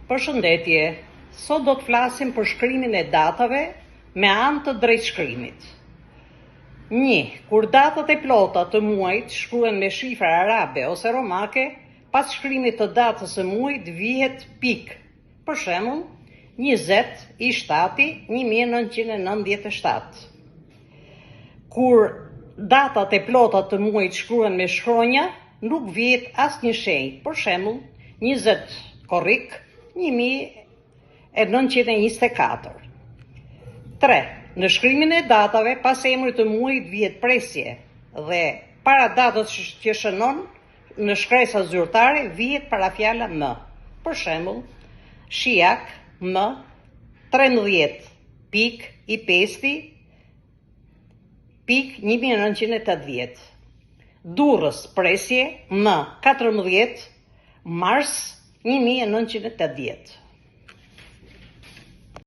Përshëndetje, sot do të flasim për shkrimin e datave me anë të drejtshkrimit. 1. Kur datat e plota të muajit shkruhen me shifra arabe ose romake, pas shkrimit të datës së muajit vihet pikë. Për shembull, 20/7/1997. Kur datat e plota të muajit shkruhen me shkronja, nuk vihet asnjë shenjë. Për shembull, 20/1924. 3. Në shkrimin e datave, pas emrit të muajit vihet presje dhe para datës që shënon në shkresa zyrtare vihet parafjala më. Për shembull, Shiak më 13 pik i pesti pik 1980. Durrës presje më 14 mars 1980.